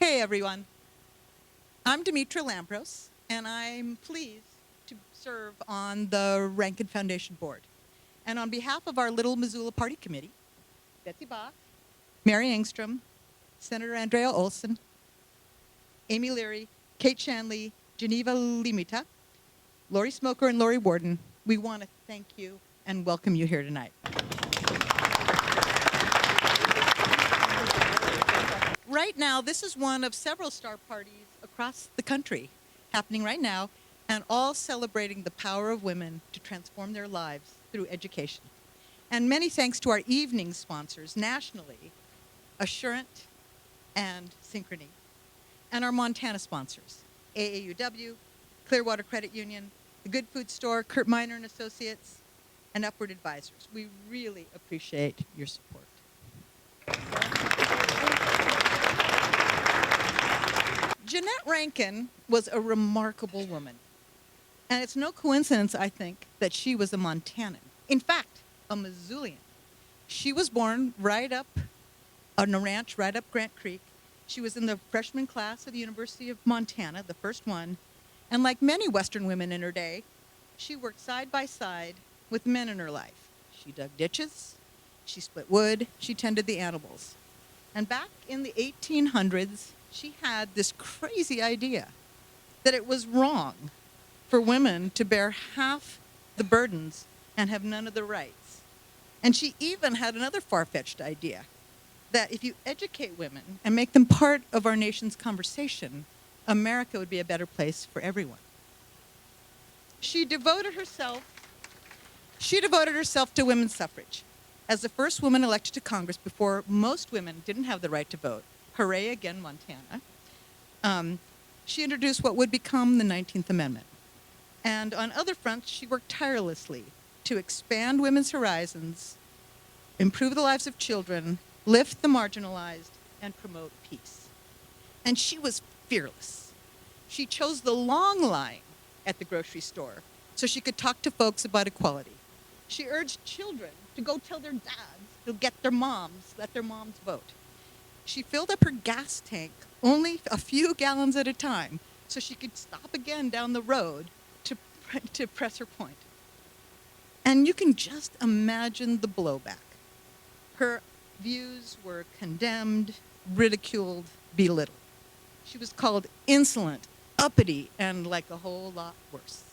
Hey everyone, I'm Demetra Lampros, and I'm pleased to serve on the Rankin Foundation board. And on behalf of our little Missoula Party Committee, Betsy Bach, Mary Engstrom, Senator Andrea Olson, Amy Leary, Kate Shanley, Geneva Limita, Lori Smoker, and Lori Warden, we want to thank you and welcome you here tonight. Right now, this is one of several STAR parties across the country happening right now, and all celebrating the power of women to transform their lives through education. And many thanks to our evening sponsors nationally, Assurant and Synchrony, and our Montana sponsors, AAUW, Clearwater Credit Union, the Good Food Store, Kurt Miner and Associates, and Upward Advisors. We really appreciate your support. Jeanette Rankin was a remarkable woman. And it's no coincidence, I think, that she was a Montanan. In fact, a Missoulian. She was born right up on a ranch right up Grant Creek. She was in the freshman class of the University of Montana, the first one. And like many Western women in her day, she worked side by side with men in her life. She dug ditches, she split wood, she tended the animals. And back in the 1800s, she had this crazy idea that it was wrong for women to bear half the burdens and have none of the rights. And she even had another far-fetched idea that if you educate women and make them part of our nation's conversation, America would be a better place for everyone. She devoted herself to women's suffrage. As the first woman elected to Congress before most women didn't have the right to vote, hooray again, Montana, she introduced what would become the 19th Amendment. And on other fronts, she worked tirelessly to expand women's horizons, improve the lives of children, lift the marginalized, and promote peace. And she was fearless. She chose the long line at the grocery store so she could talk to folks about equality. She urged children to go tell their dads to let their moms vote. She filled up her gas tank only a few gallons at a time so she could stop again down the road to press her point. And you can just imagine the blowback. Her views were condemned, ridiculed, belittled. She was called insolent, uppity, and like a whole lot worse.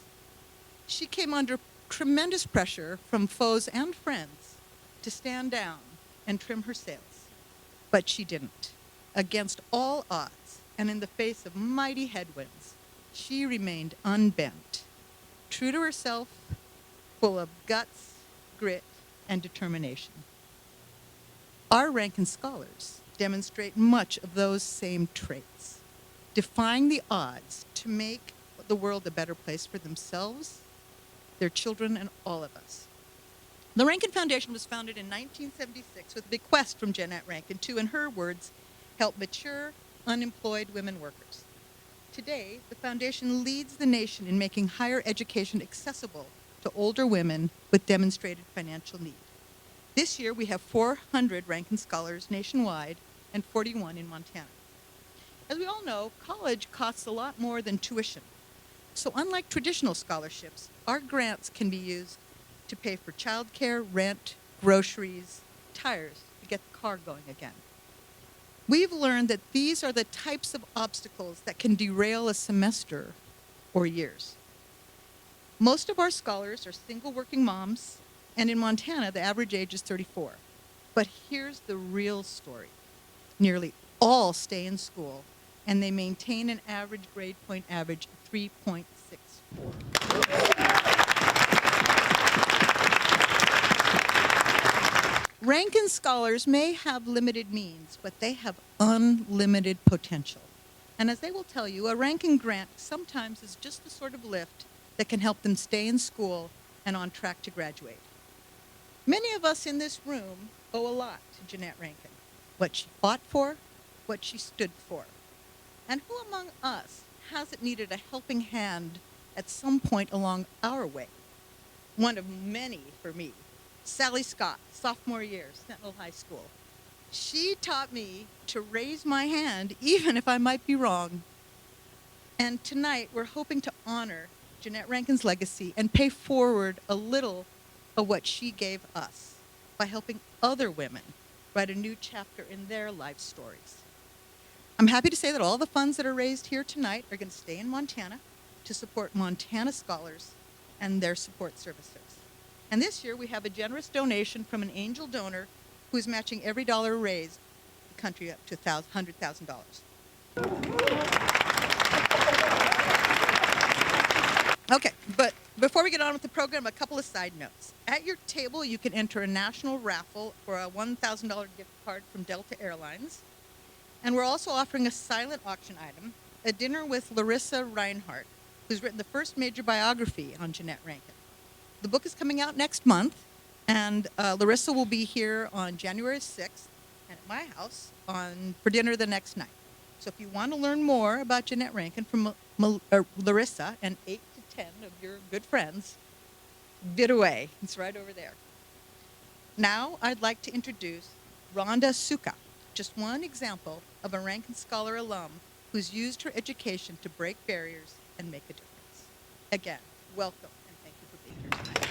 She came under tremendous pressure from foes and friends to stand down and trim her sails. But she didn't. Against all odds, and in the face of mighty headwinds, she remained unbent, true to herself, full of guts, grit, and determination. Our Rankin Scholars demonstrate much of those same traits, defying the odds to make the world a better place for themselves, their children, and all of us. The Rankin Foundation was founded in 1976 with a bequest from Jeanette Rankin to, in her words, help mature, unemployed women workers. Today, the foundation leads the nation in making higher education accessible to older women with demonstrated financial need. This year, we have 400 Rankin Scholars nationwide and 41 in Montana. As we all know, college costs a lot more than tuition. So unlike traditional scholarships, our grants can be used to pay for childcare, rent, groceries, tires to get the car going again. We've learned that these are the types of obstacles that can derail a semester or years. Most of our scholars are single working moms, and in Montana, the average age is 34. But here's the real story. Nearly all stay in school, and they maintain an average grade point average of 3.64. Rankin Scholars may have limited means, but they have unlimited potential. And as they will tell you, a Rankin grant sometimes is just the sort of lift that can help them stay in school and on track to graduate. Many of us in this room owe a lot to Jeanette Rankin, what she fought for, what she stood for. And who among us hasn't needed a helping hand at some point along our way? One of many for me, Sally Scott, sophomore year, Sentinel High School. She taught me to raise my hand even if I might be wrong. And tonight we're hoping to honor Jeanette Rankin's legacy and pay forward a little of what she gave us by helping other women write a new chapter in their life stories. I'm happy to say that all the funds that are raised here tonight are going to stay in Montana to support Montana Scholars and their support services. And this year we have a generous donation from an angel donor who is matching every dollar raised the country up to $100,000. Okay, but before we get on with the program, a couple of side notes. At your table, you can enter a national raffle for a $1,000 gift card from Delta Airlines. And we're also offering a silent auction item, a dinner with Larissa Reinhardt, who's written the first major biography on Jeanette Rankin. The book is coming out next month, and Larissa will be here on January 6th and at my house for dinner the next night. So if you want to learn more about Jeanette Rankin from Larissa and 8 to 10 of your good friends, bid away. It's right over there. Now I'd like to introduce Rhonda Suka, just one example of a Rankin Scholar alum who's used her education to break barriers and make a difference. Again, welcome, and thank you for being here tonight.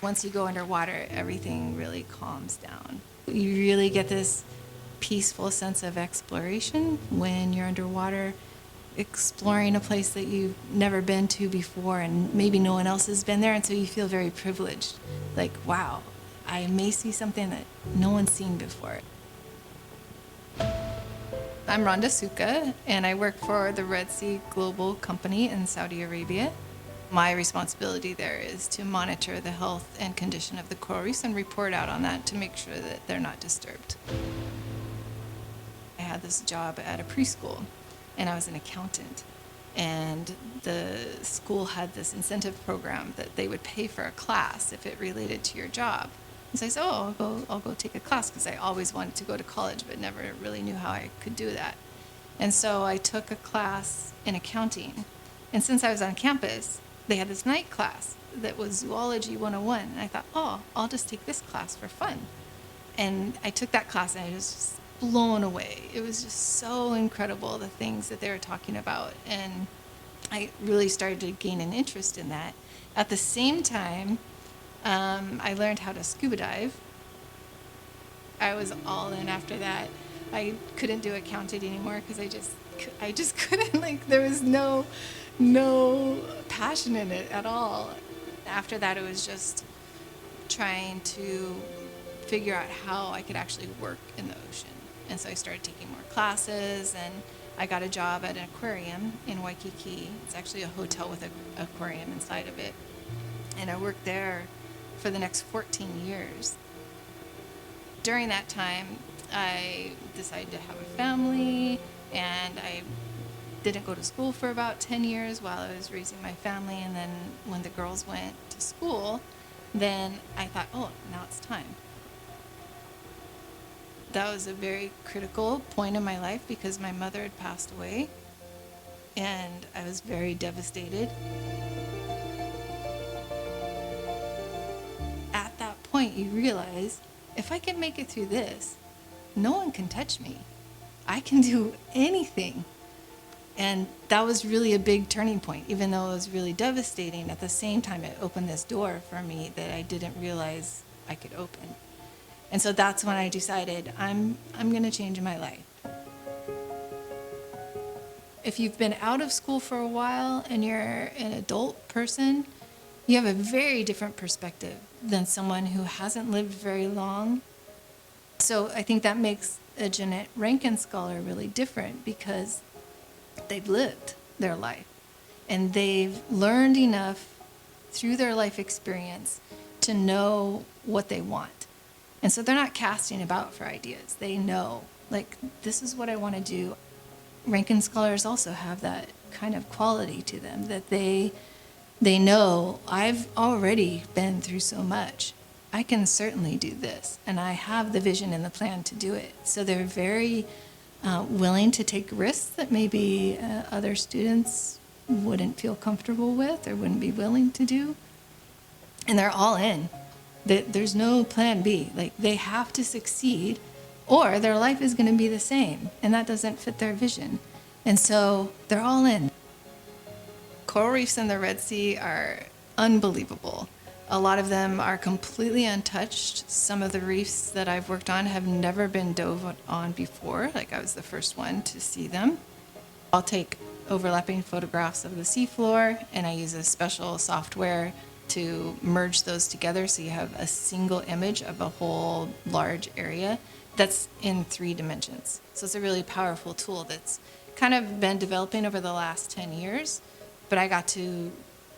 Once you go underwater, everything really calms down. You really get this peaceful sense of exploration when you're underwater, exploring a place that you've never been to before, and maybe no one else has been there, and so you feel very privileged. Like, wow, I may see something that no one's seen before. I'm Rhonda Suka, and I work for the Red Sea Global Company in Saudi Arabia. My responsibility there is to monitor the health and condition of the coral reefs and report out on that to make sure that they're not disturbed. I had this job at a preschool, and I was an accountant. And the school had this incentive program that they would pay for a class if it related to your job. And so I said, I'll go take a class, because I always wanted to go to college but never really knew how I could do that. And so I took a class in accounting. And since I was on campus, they had this night class that was Zoology 101. And I thought, I'll just take this class for fun. And I took that class, and I was just blown away. It was just so incredible, the things that they were talking about. And I really started to gain an interest in that. At the same time, I learned how to scuba dive. I was all in after that. I couldn't do accounting anymore because I just couldn't, like, there was no passion in it at all. After that, it was just trying to figure out how I could actually work in the ocean. And so I started taking more classes, and I got a job at an aquarium in Waikiki. It's actually a hotel with an aquarium inside of it. And I worked there for the next 14 years. During that time, I decided to have a family, and I didn't go to school for about 10 years while I was raising my family. And then when the girls went to school, then I thought, now it's time. That was a very critical point in my life because my mother had passed away, and I was very devastated. At that point, you realize, if I can make it through this, no one can touch me. I can do anything. And that was really a big turning point. Even though it was really devastating, at the same time, it opened this door for me that I didn't realize I could open. And so that's when I decided I'm going to change my life. If you've been out of school for a while and you're an adult person, you have a very different perspective than someone who hasn't lived very long. So I think that makes a Jeanette Rankin Scholar really different, because they've lived their life and they've learned enough through their life experience to know what they want. And so they're not casting about for ideas. They know, like, this is what I want to do. Rankin Scholars also have that kind of quality to them, that they know, I've already been through so much. I can certainly do this, and I have the vision and the plan to do it. So they're very willing to take risks that maybe other students wouldn't feel comfortable with or wouldn't be willing to do. And they're all in. There's no plan B. Like, they have to succeed or their life is going to be the same, and that doesn't fit their vision. And so they're all in. Coral reefs in the Red Sea are unbelievable. A lot of them are completely untouched. Some of the reefs that I've worked on have never been dove on before. Like, I was the first one to see them. I'll take overlapping photographs of the seafloor, and I use a special software to merge those together so you have a single image of a whole large area that's in 3 dimensions. So it's a really powerful tool that's kind of been developing over the last 10 years, but I got to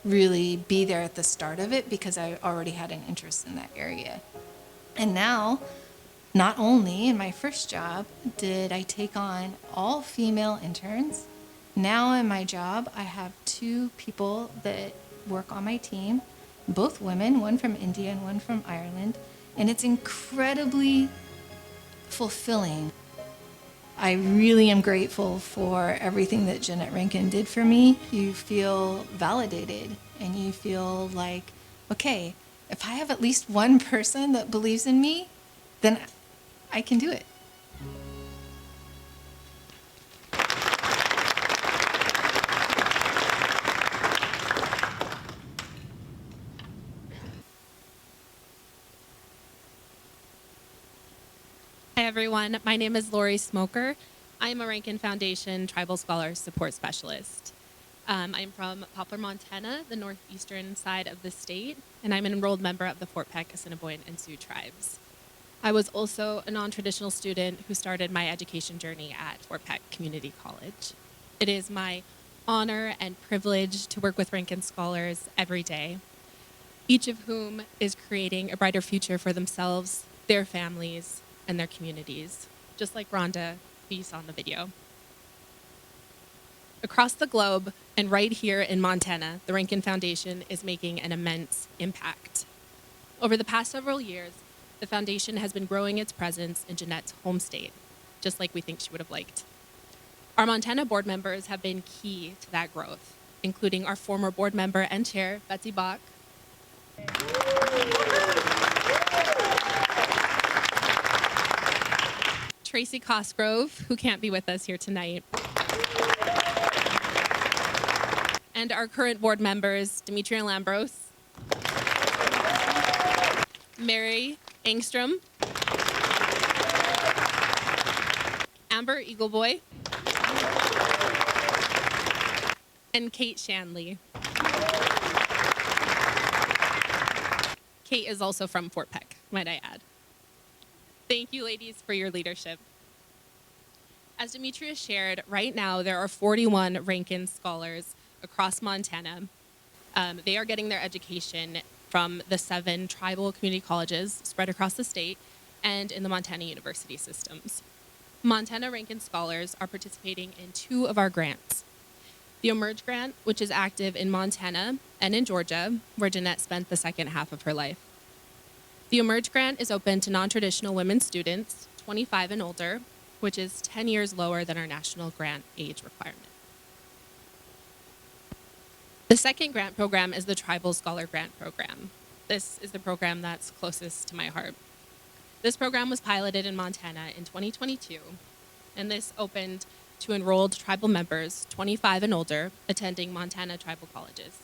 really be there at the start of it because I already had an interest in that area. And now, not only in my first job did I take on all female interns, now in my job I have 2 people that work on my team, both women, one from India and one from Ireland, and it's incredibly fulfilling. I really am grateful for everything that Jeanette Rankin did for me. You feel validated and you feel like, okay, if I have at least one person that believes in me, then I can do it. Hi, everyone. My name is Lori Smoker. I'm a Rankin Foundation Tribal Scholars Support Specialist. I'm from Poplar, Montana, the northeastern side of the state, and I'm an enrolled member of the Fort Peck, Assiniboine, and Sioux tribes. I was also a non-traditional student who started my education journey at Fort Peck Community College. It is my honor and privilege to work with Rankin Scholars every day, each of whom is creating a brighter future for themselves, their families, and their communities, just like Rhonda, who you saw in the video. Across the globe, and right here in Montana, the Rankin Foundation is making an immense impact. Over the past several years, the foundation has been growing its presence in Jeanette's home state, just like we think she would have liked. Our Montana board members have been key to that growth, including our former board member and chair, Betsy Bach, Tracy Cosgrove, who can't be with us here tonight, and our current board members, Demetria Lambros, Mary Engstrom, Amber Eagleboy, and Kate Shanley. Kate is also from Fort Peck, might I add. Thank you, ladies, for your leadership. As Demetria shared, right now there are 41 Rankin Scholars across Montana. They are getting their education from the 7 tribal community colleges spread across the state and in the Montana university systems. Montana Rankin Scholars are participating in 2 of our grants. The Emerge Grant, which is active in Montana and in Georgia, where Jeanette spent the second half of her life. The Emerge Grant is open to non-traditional women students, 25 and older, which is 10 years lower than our national grant age requirement. The second grant program is the Tribal Scholar Grant Program. This is the program that's closest to my heart. This program was piloted in Montana in 2022, and this opened to enrolled tribal members, 25 and older, attending Montana tribal colleges.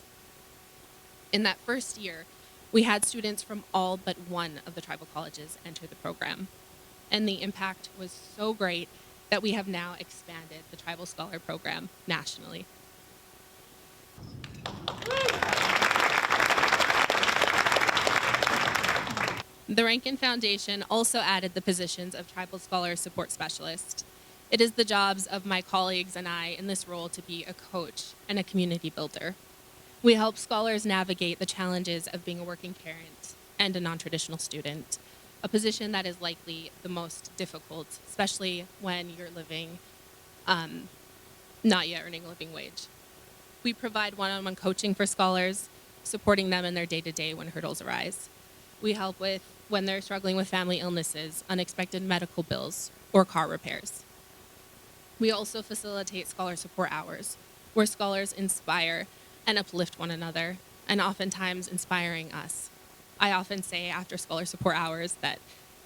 In that first year, we had students from all but one of the tribal colleges enter the program, and the impact was so great that we have now expanded the Tribal Scholar Program nationally. The Rankin Foundation also added the positions of Tribal Scholar Support Specialist. It is the jobs of my colleagues and I in this role to be a coach and a community builder. We help scholars navigate the challenges of being a working parent and a non-traditional student, a position that is likely the most difficult, especially when you're living, not yet earning a living wage. We provide one-on-one coaching for scholars, supporting them in their day-to-day when hurdles arise. We help with when they're struggling with family illnesses, unexpected medical bills, or car repairs. We also facilitate scholar support hours, where scholars inspire and uplift one another, and oftentimes inspiring us. I often say after scholar support hours that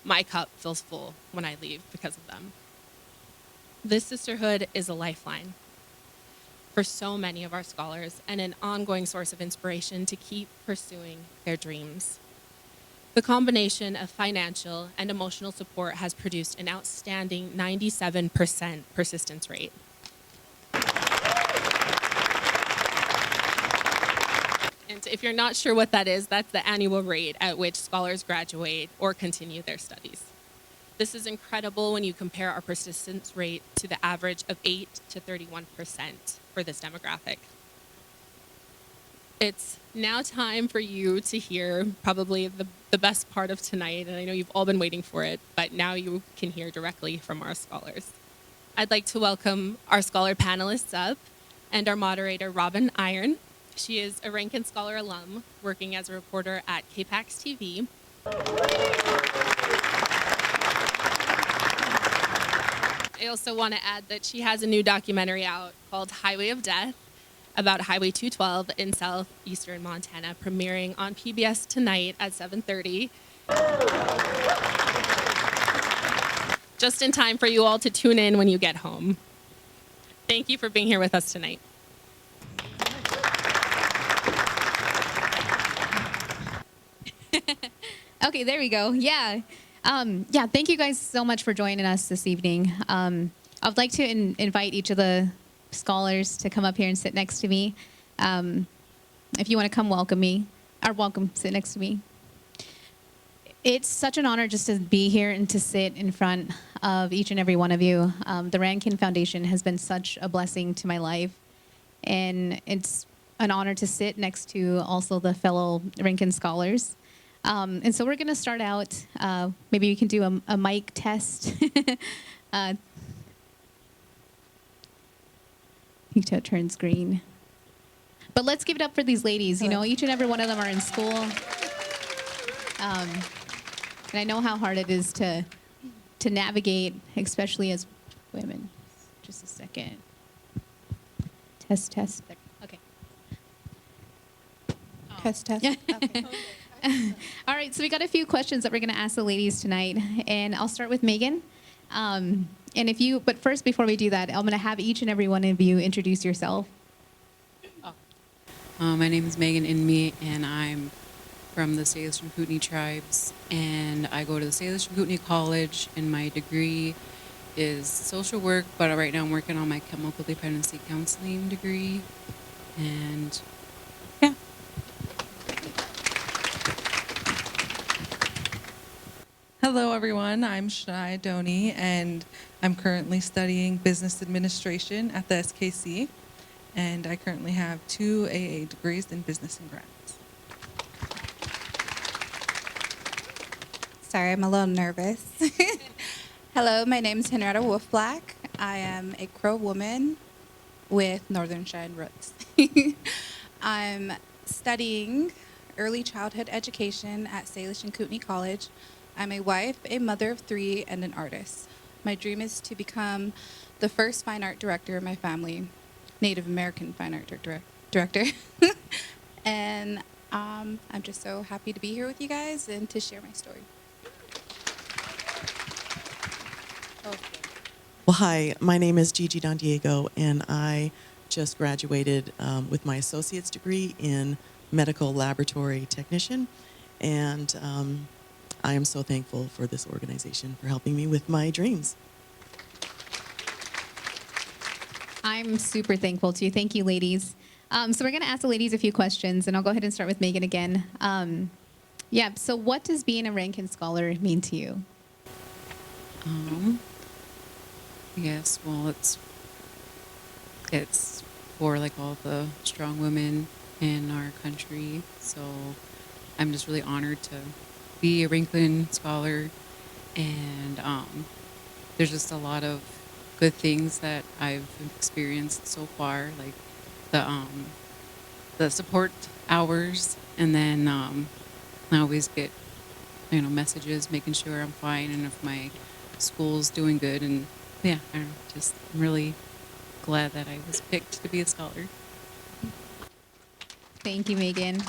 my cup feels full when I leave because of them. This sisterhood is a lifeline for so many of our scholars and an ongoing source of inspiration to keep pursuing their dreams. The combination of financial and emotional support has produced an outstanding 97% persistence rate. And if you're not sure what that is, that's the annual rate at which scholars graduate or continue their studies. This is incredible when you compare our persistence rate to the average of 8 to 31% for this demographic. It's now time for you to hear probably the best part of tonight, and I know you've all been waiting for it, but now you can hear directly from our scholars. I'd like to welcome our scholar panelists up and our moderator, Robin Iron. She is a Rankin Scholar alum working as a reporter at KPAX TV. I also want to add that she has a new documentary out called Highway of Death about Highway 212 in southeastern Montana, premiering on PBS tonight at 7:30. Just in time for you all to tune in when you get home. Thank you for being here with us tonight. Okay, there we go. Yeah. Thank you guys so much for joining us this evening. I'd like to invite each of the scholars to come up here and sit next to me. If you want to come sit next to me. It's such an honor just to be here and to sit in front of each and every one of you. The Rankin Foundation has been such a blessing to my life, and it's an honor to sit next to also the fellow Rankin Scholars. And so we're going to start out, maybe we can do a mic test. I think it turns green. But let's give it up for these ladies. You know, each and every one of them are in school. And I know how hard it is to navigate, especially as women. Just a second. Test. Okay. Test. Okay. All right, so we got a few questions that we're going to ask the ladies tonight, and I'll start with Megan. But first, before we do that, I'm going to have each and every one of you introduce yourself. My name is Megan Inme, and I'm from the Salish and Kootenai tribes, and I go to the Salish and Kootenai College, and my degree is social work, but right now I'm working on my chemical dependency counseling degree, and yeah. Hello, everyone. I'm Shania Doney, and I'm currently studying business administration at the SKC, and I currently have 2 AA degrees in business and grants. Sorry, I'm a little nervous. Hello, my name is Henrietta Wolfblack. I am a Crow woman with Northern Cheyenne roots. I'm studying early childhood education at Salish and Kootenai College. I'm a wife, a mother of 3, and an artist. My dream is to become the first fine art director in my family, Native American fine art director. And I'm just so happy to be here with you guys and to share my story. Well, hi, my name is Gigi Don Diego, and I just graduated with my associate's degree in medical laboratory technician, and I am so thankful for this organization for helping me with my dreams. I'm super thankful too. Thank you, ladies. So we're going to ask the ladies a few questions, and I'll go ahead and start with Megan again. So what does being a Rankin Scholar mean to you? Yes, well, it's for like all the strong women in our country. So I'm just really honored to be a Rankin Scholar, and there's just a lot of good things that I've experienced so far, like the support hours, and then I always get messages making sure I'm fine and if my school's doing good, and yeah, I'm really glad that I was picked to be a scholar. Thank you, Megan.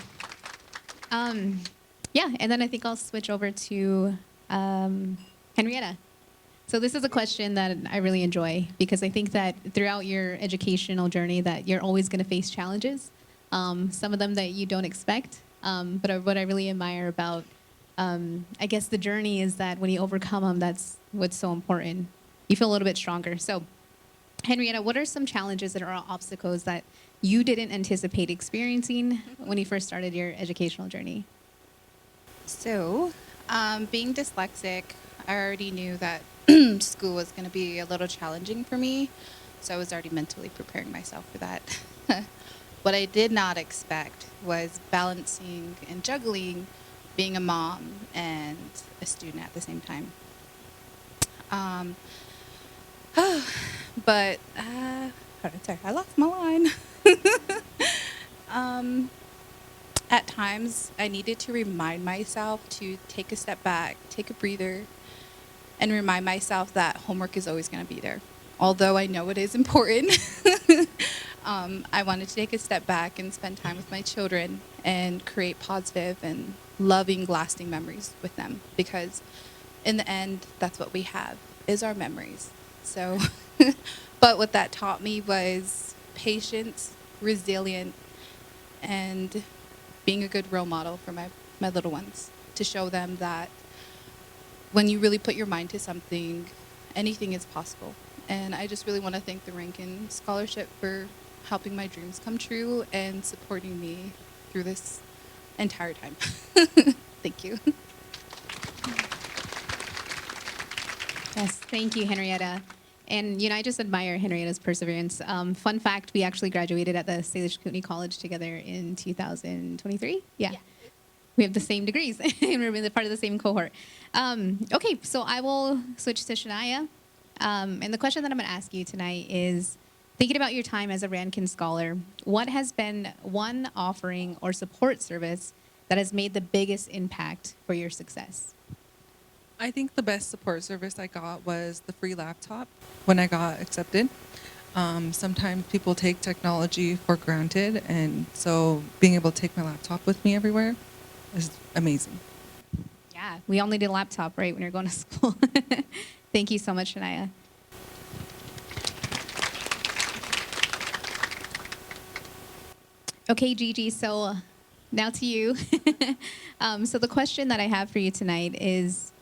Yeah, and then I think I'll switch over to Henrietta. So this is a question that I really enjoy because I think that throughout your educational journey that you're always going to face challenges, some of them that you don't expect. But what I really admire about, I guess, the journey is that when you overcome them, that's what's so important. You feel a little bit stronger. So, Henrietta, what are some challenges that are obstacles that you didn't anticipate experiencing when you first started your educational journey? So, being dyslexic, I already knew that school was going to be a little challenging for me. So I was already mentally preparing myself for that. What I did not expect was balancing and juggling being a mom and a student at the same time. But, sorry, I lost my line. At times, I needed to remind myself to take a step back, take a breather, and remind myself that homework is always going to be there. Although I know it is important, I wanted to take a step back and spend time with my children and create positive and loving, lasting memories with them. Because in the end, that's what we have, is our memories. So, but what that taught me was patience, resilience, and being a good role model for my little ones, to show them that when you really put your mind to something, anything is possible. And I just really want to thank the Rankin Scholarship for helping my dreams come true and supporting me through this entire time. Thank you. Yes, thank you, Henrietta. And, I just admire Henrietta's perseverance. Fun fact, we actually graduated at the Salish Kootenai College together in 2023. Yeah. We have the same degrees, and we're part of the same cohort. Okay, so I will switch to Shania. And the question that I'm going to ask you tonight is, thinking about your time as a Rankin Scholar, what has been one offering or support service that has made the biggest impact for your success? I think the best support service I got was the free laptop when I got accepted. Sometimes people take technology for granted, and so being able to take my laptop with me everywhere is amazing. Yeah, we all need a laptop, right, when you're going to school. Thank you so much, Shania. Okay, Gigi, so now to you. So the question that I have for you tonight is,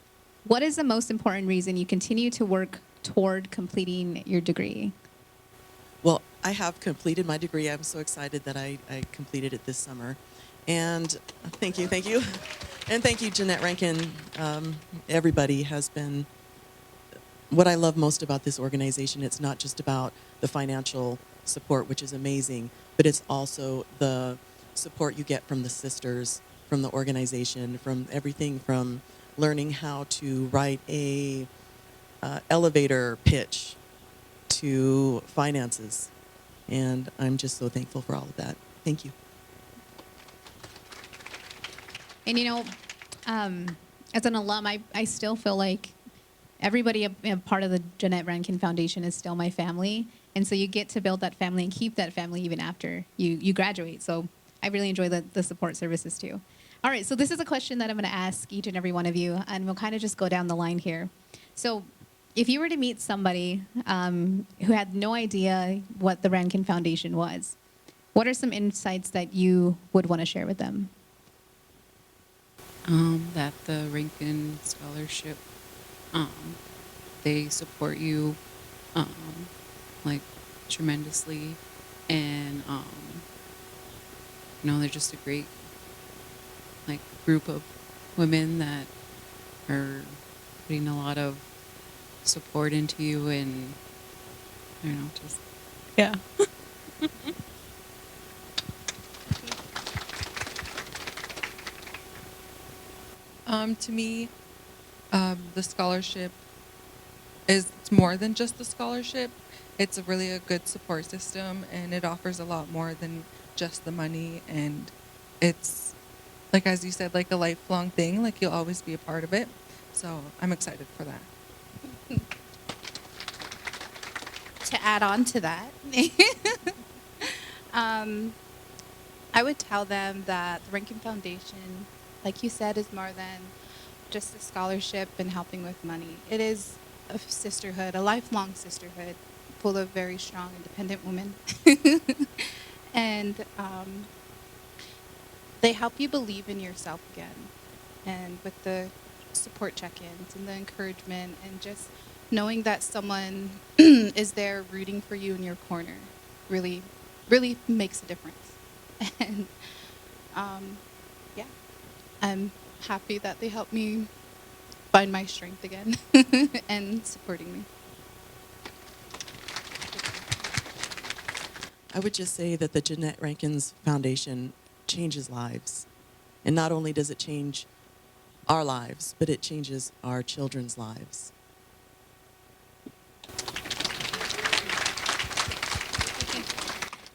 what is the most important reason you continue to work toward completing your degree? Well, I have completed my degree. I'm so excited that I completed it this summer. And thank you. And thank you, Jeanette Rankin. Everybody has been, what I love most about this organization, it's not just about the financial support, which is amazing, but it's also the support you get from the sisters, from the organization, from everything from learning how to write a elevator pitch to finances. And I'm just so thankful for all of that. Thank you. And as an alum, I still feel like everybody a part of the Jeanette Rankin Foundation is still my family. And so you get to build that family and keep that family even after you graduate. So I really enjoy the support services too. All right, so this is a question that I'm going to ask each and every one of you, and we'll kind of just go down the line here. So if you were to meet somebody who had no idea what the Rankin Foundation was, what are some insights that you would want to share with them? That the Rankin Scholarship, they support you, tremendously, and they're just a great group of women that are putting a lot of support into you, and yeah. To me, the scholarship is more than just the scholarship. It's really a good support system, and it offers a lot more than just the money. And it's, as you said, a lifelong thing. You'll always be a part of it. So I'm excited for that. To add on to that, I would tell them that the Rankin Foundation like you said, is more than just a scholarship and helping with money. It is a sisterhood, a lifelong sisterhood, full of very strong, independent women. And they help you believe in yourself again. And with the support check-ins and the encouragement and just knowing that someone is there rooting for you in your corner really, really makes a difference. And yeah, I'm happy that they helped me find my strength again and supporting me. I would just say that the Jeanette Rankins Foundation changes lives. And not only does it change our lives, but it changes our children's lives.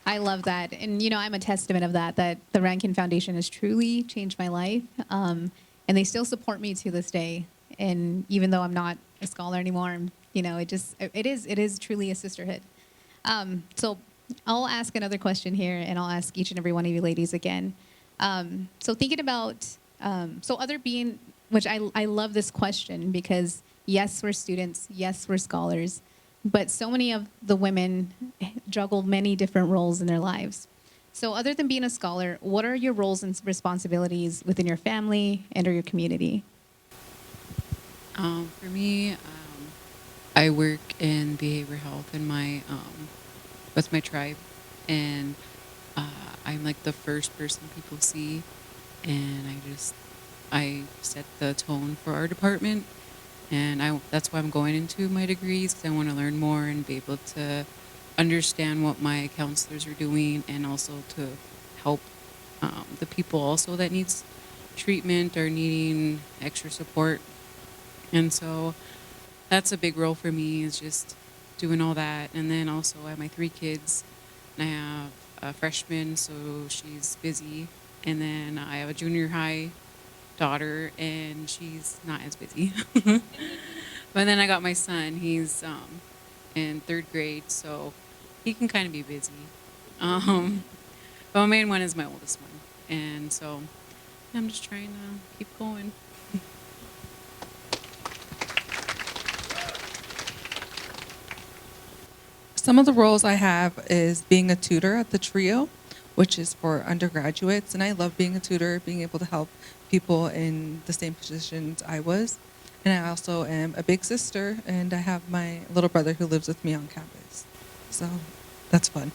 I love that. And, I'm a testament of that the Rankin Foundation has truly changed my life. And they still support me to this day. And even though I'm not a scholar anymore, it is truly a sisterhood. So I'll ask another question here, and I'll ask each and every one of you ladies again. So thinking about, which I love this question because yes, we're students, yes, we're scholars, but so many of the women juggle many different roles in their lives. So other than being a scholar, what are your roles and responsibilities within your family and or your community? For me, I work in behavioral health in my with my tribe, and I'm like the first person people see, and I set the tone for our department, and that's why I'm going into my degrees, because I want to learn more and be able to understand what my counselors are doing, and also to help the people also that needs treatment or needing extra support. And so that's a big role for me, is just doing all that. And then also I have my 3 kids, and I have a freshman, so she's busy. And then I have a junior high daughter, and she's not as busy. But then I got my son. He's in 3rd grade, so he can kind of be busy. But my main one is my oldest one. And so I'm just trying to keep going. Some of the roles I have is being a tutor at the TRIO, which is for undergraduates. And I love being a tutor, being able to help people in the same positions I was. And I also am a big sister, and I have my little brother who lives with me on campus. So that's fun.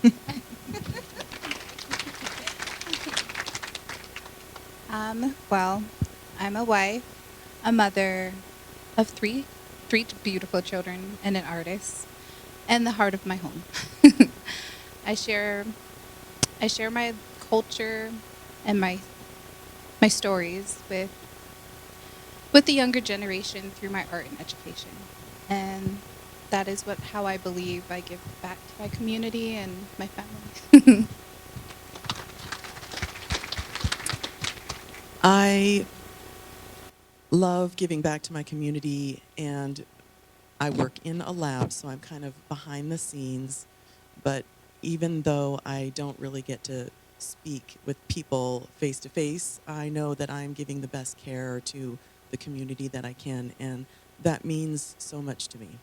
Well, I'm a wife, a mother of three beautiful children, and an artist, and the heart of my home. I share my culture and my stories with the younger generation through my art and education, and that is how I believe I give back to my community and my family. I love giving back to my community, and I work in a lab, so I'm kind of behind the scenes. But even though I don't really get to speak with people face to face, I know that I'm giving the best care to the community that I can, and that means so much to me.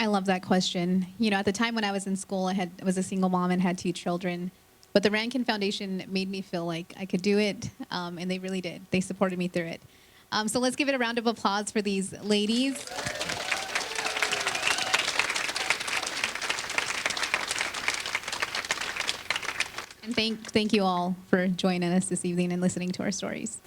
I love that question. At the time when I was in school, I was a single mom and had 2 children. But the Rankin Foundation made me feel like I could do it, and they really did. They supported me through it. So let's give it a round of applause for these ladies. And thank you all for joining us this evening and listening to our stories.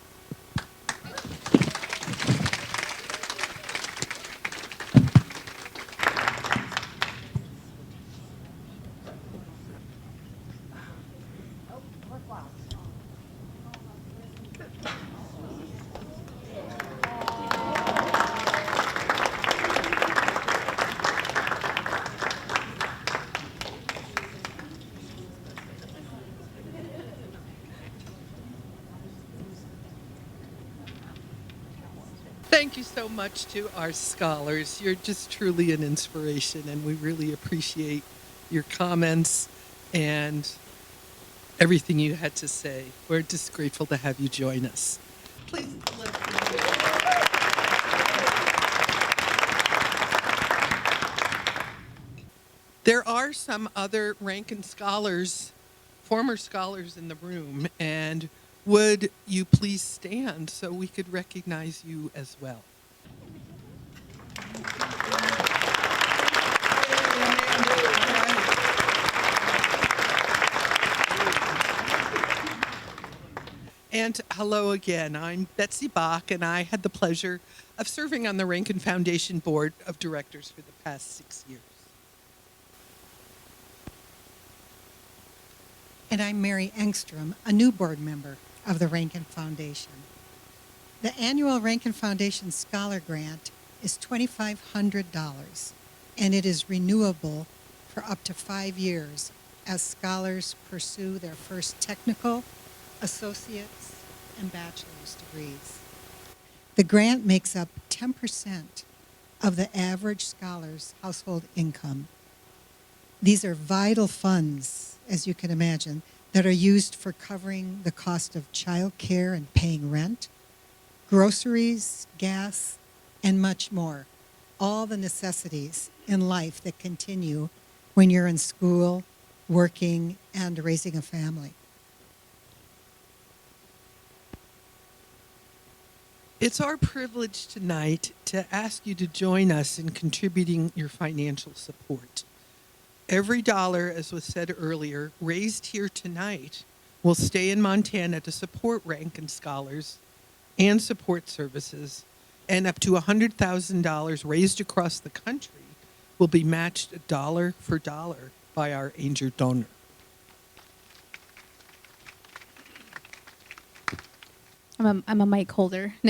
Thank you so much to our scholars. You're just truly an inspiration, and we really appreciate your comments and everything you had to say. We're just grateful to have you join us. Please There are some other Rankin Scholars, former scholars in the room, and would you please stand so we could recognize you as well? And hello again. I'm Betsy Bach, and I had the pleasure of serving on the Rankin Foundation Board of Directors for the past 6 years. And I'm Mary Engstrom, a new board member of the Rankin Foundation. The annual Rankin Foundation Scholar Grant is $2,500, and it is renewable for up to 5 years as scholars pursue their first technical, associate's, and bachelor's degrees. The grant makes up 10% of the average scholar's household income. These are vital funds, as you can imagine, that are used for covering the cost of child care and paying rent, groceries, gas, and much more. All the necessities in life that continue when you're in school, working, and raising a family. It's our privilege tonight to ask you to join us in contributing your financial support. Every dollar, as was said earlier, raised here tonight will stay in Montana to support Rankin Scholars and support services, and up to $100,000 raised across the country will be matched dollar for dollar by our angel donor. I'm a mic holder. So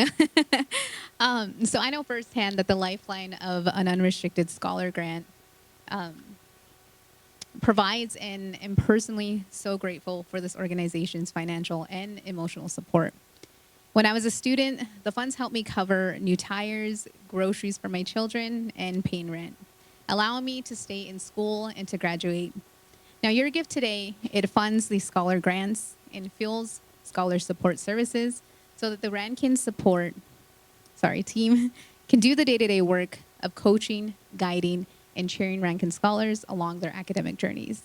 I know firsthand that the lifeline of an unrestricted scholar grant provides, and am personally so grateful for this organization's financial and emotional support. When I was a student, the funds helped me cover new tires, groceries for my children, and paying rent, allowing me to stay in school and to graduate. Now, your gift today, it funds the scholar grants and fuels scholar support services so that the Rankin team can do the day-to-day work of coaching, guiding, and cheering Rankin Scholars along their academic journeys.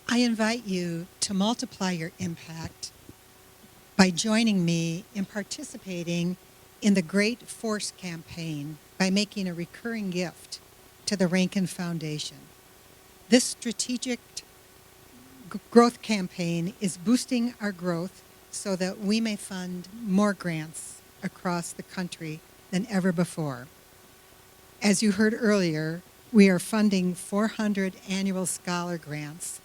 I invite you to multiply your impact by joining me in participating in the Great Force campaign by making a recurring gift to the Rankin Foundation. This strategic growth campaign is boosting our growth so that we may fund more grants across the country than ever before. As you heard earlier, we are funding 400 annual scholar grants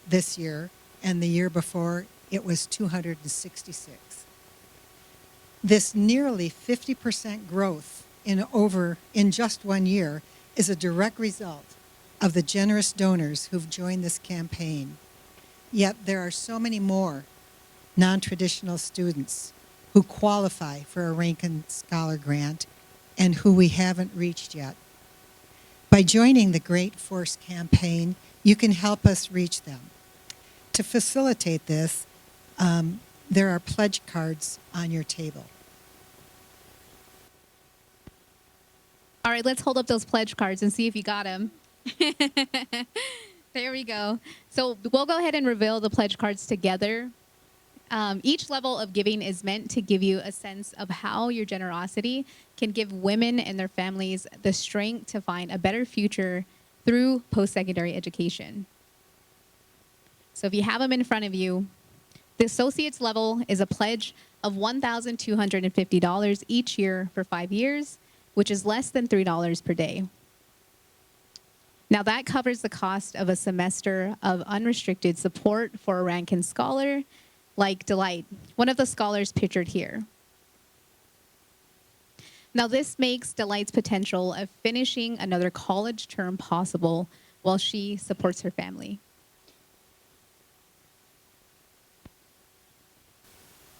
this year, and the year before it was 266. This nearly 50% growth in just 1 year is a direct result of the generous donors who've joined this campaign. Yet there are so many more non-traditional students who qualify for a Rankin Scholar Grant and who we haven't reached yet. By joining the Great Force campaign, you can help us reach them. To facilitate this, there are pledge cards on your table. All right, let's hold up those pledge cards and see if you got them. There we go. So we'll go ahead and reveal the pledge cards together. Each level of giving is meant to give you a sense of how your generosity can give women and their families the strength to find a better future through post-secondary education. So if you have them in front of you, the associate's level is a pledge of $1,250 each year for 5 years, which is less than $3 per day. Now that covers the cost of a semester of unrestricted support for a Rankin Scholar like Delight, one of the scholars pictured here. Now this makes Delight's potential of finishing another college term possible while she supports her family.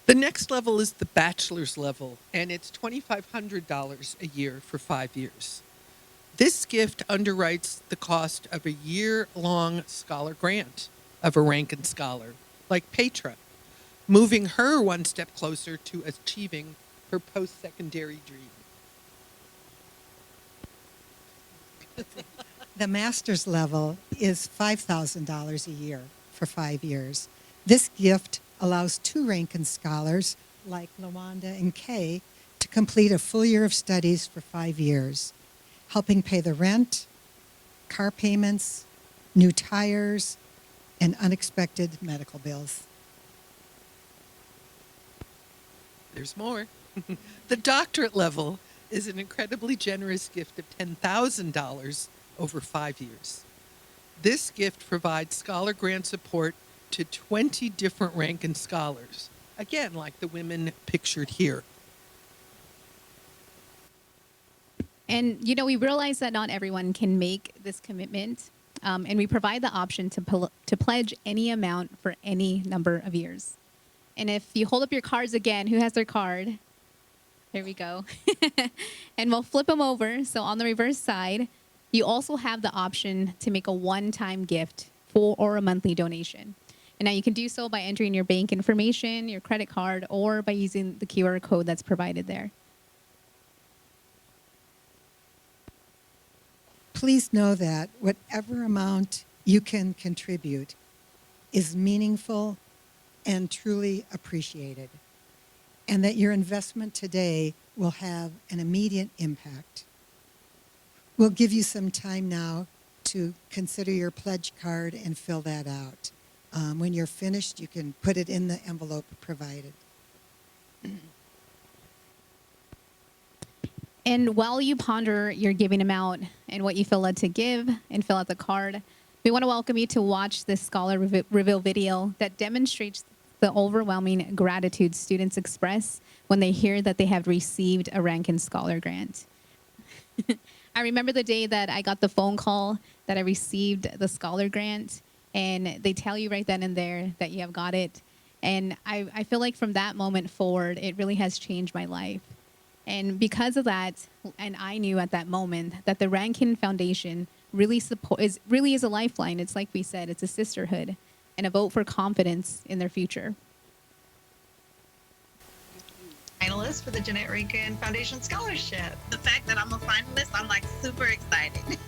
The next level is the bachelor's level, and it's $2,500 a year for 5 years. This gift underwrites the cost of a year-long scholar grant of a Rankin Scholar, like Petra, moving her one step closer to achieving her post-secondary dream. The master's level is $5,000 a year for 5 years. This gift allows 2 Rankin Scholars, like Lawanda and Kay, to complete a full year of studies for 5 years, helping pay the rent, car payments, new tires, and unexpected medical bills. There's more. The doctorate level is an incredibly generous gift of $10,000 over 5 years. This gift provides scholar grant support to 20 different Rankin Scholars, again, like the women pictured here. And, you know, we realize that not everyone can make this commitment, and we provide the option to pledge any amount for any number of years. And if you hold up your cards again, who has their card? There we go. And we'll flip them over. So on the reverse side, you also have the option to make a one-time gift or a monthly donation. And now you can do so by entering your bank information, your credit card, or by using the QR code that's provided there. Please know that whatever amount you can contribute is meaningful and truly appreciated, and that your investment today will have an immediate impact. We'll give you some time now to consider your pledge card and fill that out. When you're finished, you can put it in the envelope provided. And while you ponder your giving amount and what you feel led to give and fill out the card, we want to welcome you to watch this scholar reveal video that demonstrates the overwhelming gratitude students express when they hear that they have received a Rankin Scholar grant. I remember the day that I got the phone call that I received the Scholar grant, and they tell you right then and there that you have got it. And I feel like from that moment forward, it really has changed my life. And because of that, and I knew at that moment that the Rankin Foundation really is a lifeline. It's like we said, it's a sisterhood and a vote for confidence in their future. Finalist for the Jeanette Rankin Foundation Scholarship. The fact that I'm a finalist, I'm like super excited.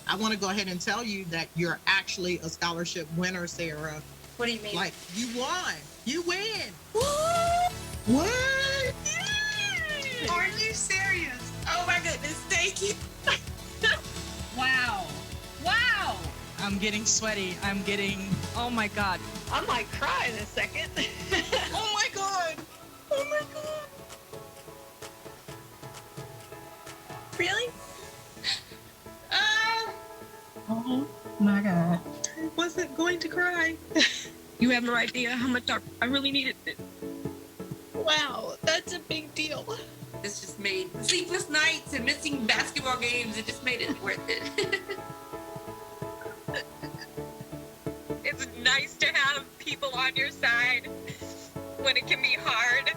I want to go ahead and tell you that you're actually a scholarship winner, Sarah. What do you mean? Like, you won. You win. What? What? Yay! Are you serious? Oh my goodness, thank you. Wow. Wow. I'm getting sweaty. Oh my God. I might cry in a second. Oh my God. Oh my God. Really? Oh my God. I wasn't going to cry. You have no idea how much I really needed this. Wow, that's a big deal. This just made sleepless nights and missing basketball games. It just made it worth it. It's nice to have people on your side when it can be hard.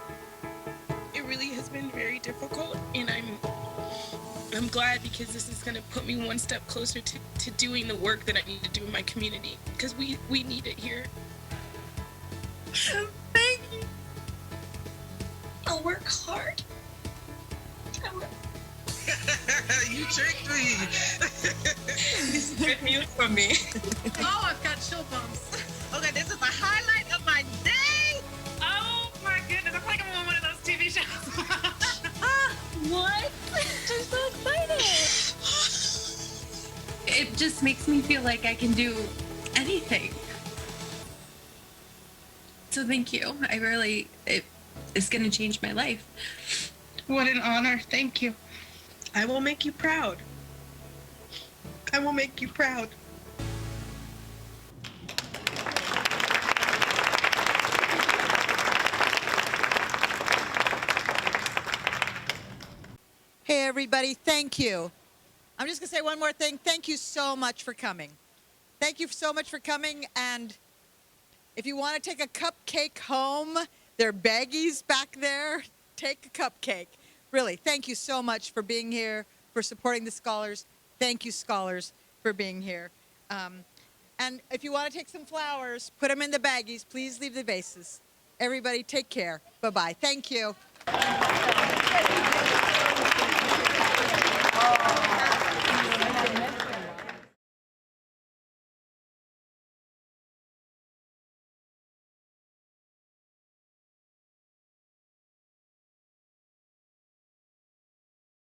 It really has been very difficult, and I'm glad because this is going to put me one step closer to doing the work that I need to do in my community, because we need it here. Thank you. I'll work hard. You tricked me. This is good news for me. Oh, I've got chill bumps. Okay, this is the highlight of my day. Oh my goodness, I'm like I'm on one of those TV shows. What? I'm so excited. It just makes me feel like I can do anything. So thank you. It's going to change my life. What an honor. Thank you. I will make you proud. I will make you proud. Hey, everybody, thank you. I'm just going to say one more thing. Thank you so much for coming. Thank you so much for coming. And if you want to take a cupcake home, There are baggies back there. Take a cupcake. Really, thank you so much for being here, for supporting the scholars. Thank you, scholars, for being here. And if you want to take some flowers, put them in the baggies. Please leave the vases. Everybody, take care. Bye-bye. Thank you.